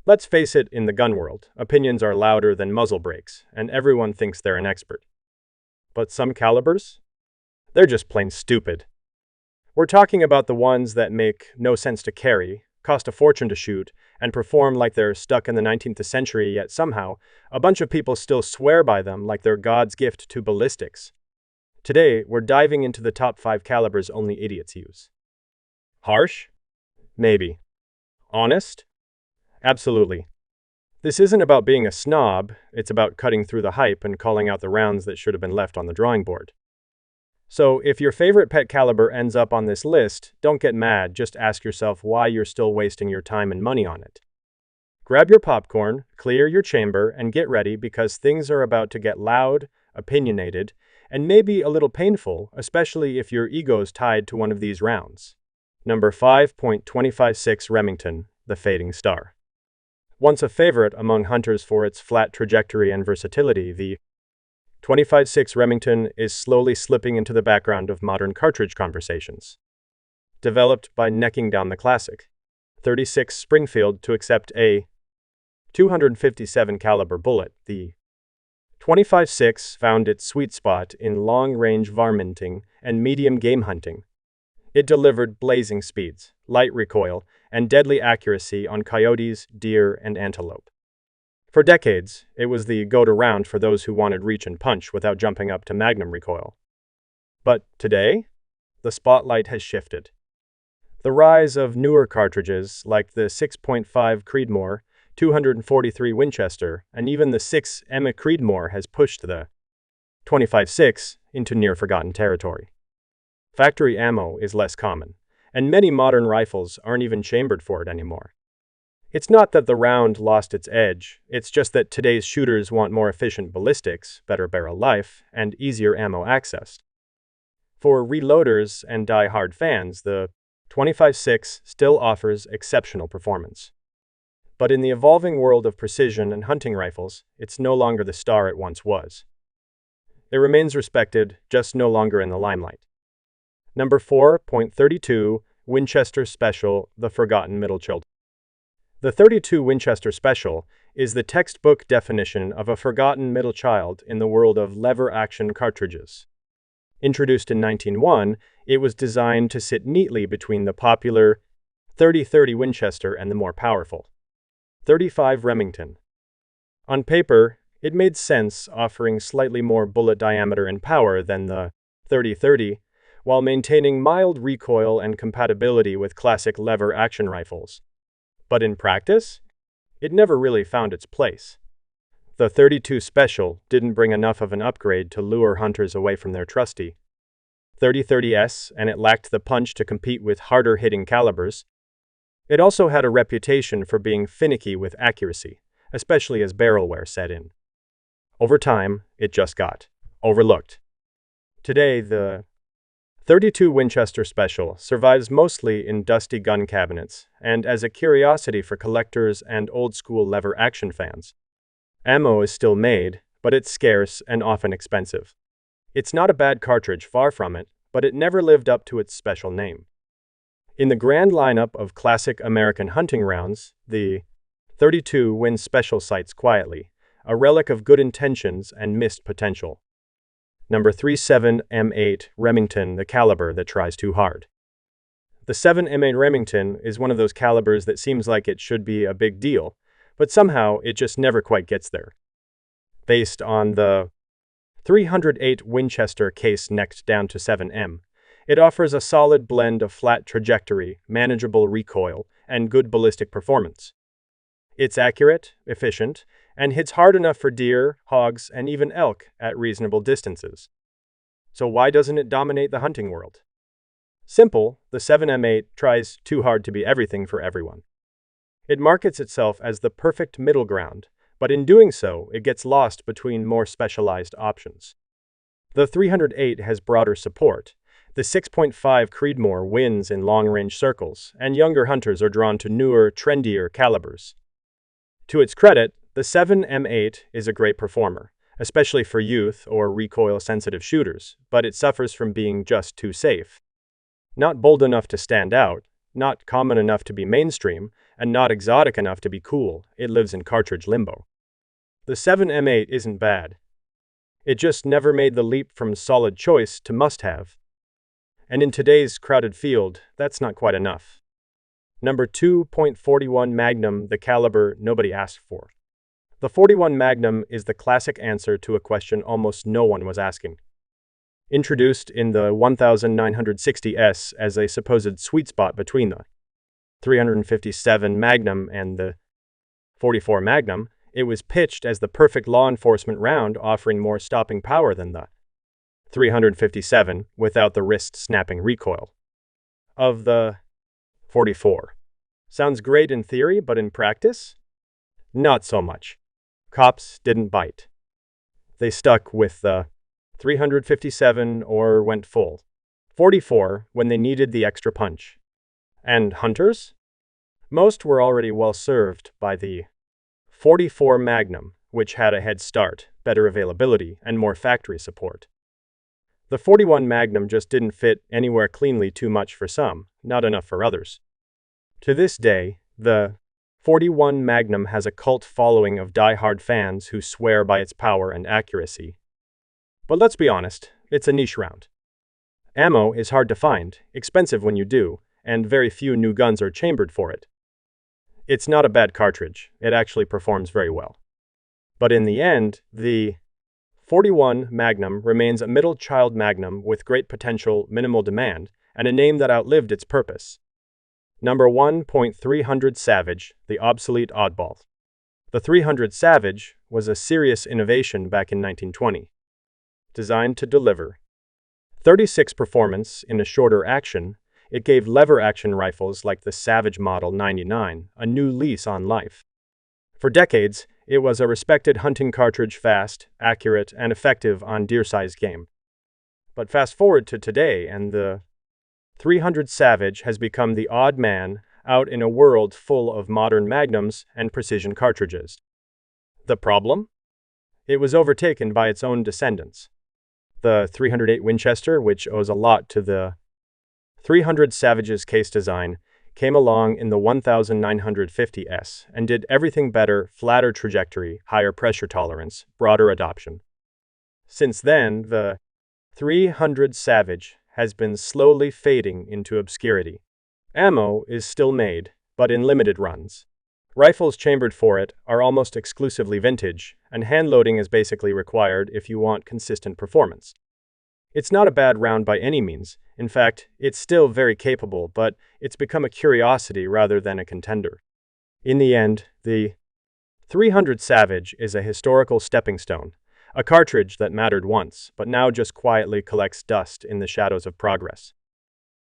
Let's face it, in the gun world, opinions are louder than muzzle brakes, and everyone thinks they're an expert. But some calibers? They're just plain stupid. We're talking about the ones that make no sense to carry, cost a fortune to shoot, and perform like they're stuck in the 19th century, yet somehow, a bunch of people still swear by them like they're God's gift to ballistics. Today, we're diving into the top 5 calibers only idiots use. Harsh? Maybe. Honest? Absolutely. This isn't about being a snob, it's about cutting through the hype and calling out the rounds that should have been left on the drawing board. So, if your favorite pet caliber ends up on this list, don't get mad, just ask yourself why you're still wasting your time and money on it. Grab your popcorn, clear your chamber, and get ready because things are about to get loud, opinionated, and maybe a little painful, especially if your ego's tied to one of these rounds. Number 5.256 Remington, the Fading Star. Once a favorite among hunters for its flat trajectory and versatility, the 25.6 Remington is slowly slipping into the background of modern cartridge conversations. Developed by necking down the classic 36 Springfield to accept a 257 caliber bullet, the 25.6 found its sweet spot in long-range varminting and medium game hunting. It delivered blazing speeds, light recoil, and deadly accuracy on coyotes, deer, and antelope. For decades, it was the go-to-round for those who wanted reach and punch without jumping up to magnum recoil. But today, the spotlight has shifted. The rise of newer cartridges like the 6.5 Creedmoor, 243 Winchester, and even the 6mm Creedmoor has pushed the 25.6 into near-forgotten territory. Factory ammo is less common, and many modern rifles aren't even chambered for it anymore. It's not that the round lost its edge, it's just that today's shooters want more efficient ballistics, better barrel life, and easier ammo access. For reloaders and die-hard fans, the 25.6 still offers exceptional performance. But in the evolving world of precision and hunting rifles, it's no longer the star it once was. It remains respected, just no longer in the limelight. Number 4.32 Winchester Special, the Forgotten Middle Child. The 32 Winchester Special is the textbook definition of a forgotten middle child in the world of lever-action cartridges. Introduced in 1901, it was designed to sit neatly between the popular 30-30 Winchester and the more powerful 35 Remington. On paper, it made sense, offering slightly more bullet diameter and power than the 30-30, while maintaining mild recoil and compatibility with classic lever-action rifles. But in practice, it never really found its place. The 32 Special didn't bring enough of an upgrade to lure hunters away from their trusty 30-30S, and it lacked the punch to compete with harder-hitting calibers. It also had a reputation for being finicky with accuracy, especially as barrel wear set in. Over time, it just got overlooked. Today, the 32 Winchester Special survives mostly in dusty gun cabinets and as a curiosity for collectors and old-school lever-action fans. Ammo is still made, but it's scarce and often expensive. It's not a bad cartridge, far from it, but it never lived up to its special name. In the grand lineup of classic American hunting rounds, the 32 Win Special sights quietly, a relic of good intentions and missed potential. Number 37M8 Remington, the caliber that tries too hard. The 7M8 Remington is one of those calibers that seems like it should be a big deal, but somehow it just never quite gets there. Based on the 308 Winchester case necked down to 7M, it offers a solid blend of flat trajectory, manageable recoil, and good ballistic performance. It's accurate, efficient, and hits hard enough for deer, hogs, and even elk at reasonable distances. So why doesn't it dominate the hunting world? Simple, the 7M8 tries too hard to be everything for everyone. It markets itself as the perfect middle ground, but in doing so, it gets lost between more specialized options. The 308 has broader support. The 6.5 Creedmoor wins in long-range circles, and younger hunters are drawn to newer, trendier calibers. To its credit, the 7M8 is a great performer, especially for youth or recoil-sensitive shooters, but it suffers from being just too safe. Not bold enough to stand out, not common enough to be mainstream, and not exotic enough to be cool. It lives in cartridge limbo. The 7M8 isn't bad. It just never made the leap from solid choice to must-have. And in today's crowded field, that's not quite enough. Number 2.41 Magnum, the caliber nobody asked for. The 41 Magnum is the classic answer to a question almost no one was asking. Introduced in the 1960s as a supposed sweet spot between the 357 Magnum and the 44 Magnum, it was pitched as the perfect law enforcement round, offering more stopping power than the 357 without the wrist-snapping recoil of the 44. Sounds great in theory, but in practice? Not so much. Cops didn't bite. They stuck with the 357 or went full 44 when they needed the extra punch. And hunters? Most were already well served by the 44 Magnum, which had a head start, better availability, and more factory support. The 41 Magnum just didn't fit anywhere cleanly, too much for some, not enough for others. To this day, the 41 Magnum has a cult following of die-hard fans who swear by its power and accuracy. But let's be honest, it's a niche round. Ammo is hard to find, expensive when you do, and very few new guns are chambered for it. It's not a bad cartridge, it actually performs very well. But in the end, the 41 Magnum remains a middle child Magnum with great potential, minimal demand, and a name that outlived its purpose. Number 1.300 Savage, the obsolete oddball. The 300 Savage was a serious innovation back in 1920. Designed to deliver 36 performance in a shorter action, it gave lever-action rifles like the Savage Model 99 a new lease on life. For decades, it was a respected hunting cartridge, fast, accurate, and effective on deer-sized game. But fast forward to today, and the 300 Savage has become the odd man out in a world full of modern magnums and precision cartridges. The problem? It was overtaken by its own descendants. The 308 Winchester, which owes a lot to the 300 Savage's case design, came along in the 1950s and did everything better: flatter trajectory, higher pressure tolerance, broader adoption. Since then, the 300 Savage has been slowly fading into obscurity. Ammo is still made, but in limited runs. Rifles chambered for it are almost exclusively vintage, and hand loading is basically required if you want consistent performance. It's not a bad round by any means. In fact, it's still very capable, but it's become a curiosity rather than a contender. In the end, the 300 Savage is a historical stepping stone, a cartridge that mattered once, but now just quietly collects dust in the shadows of progress.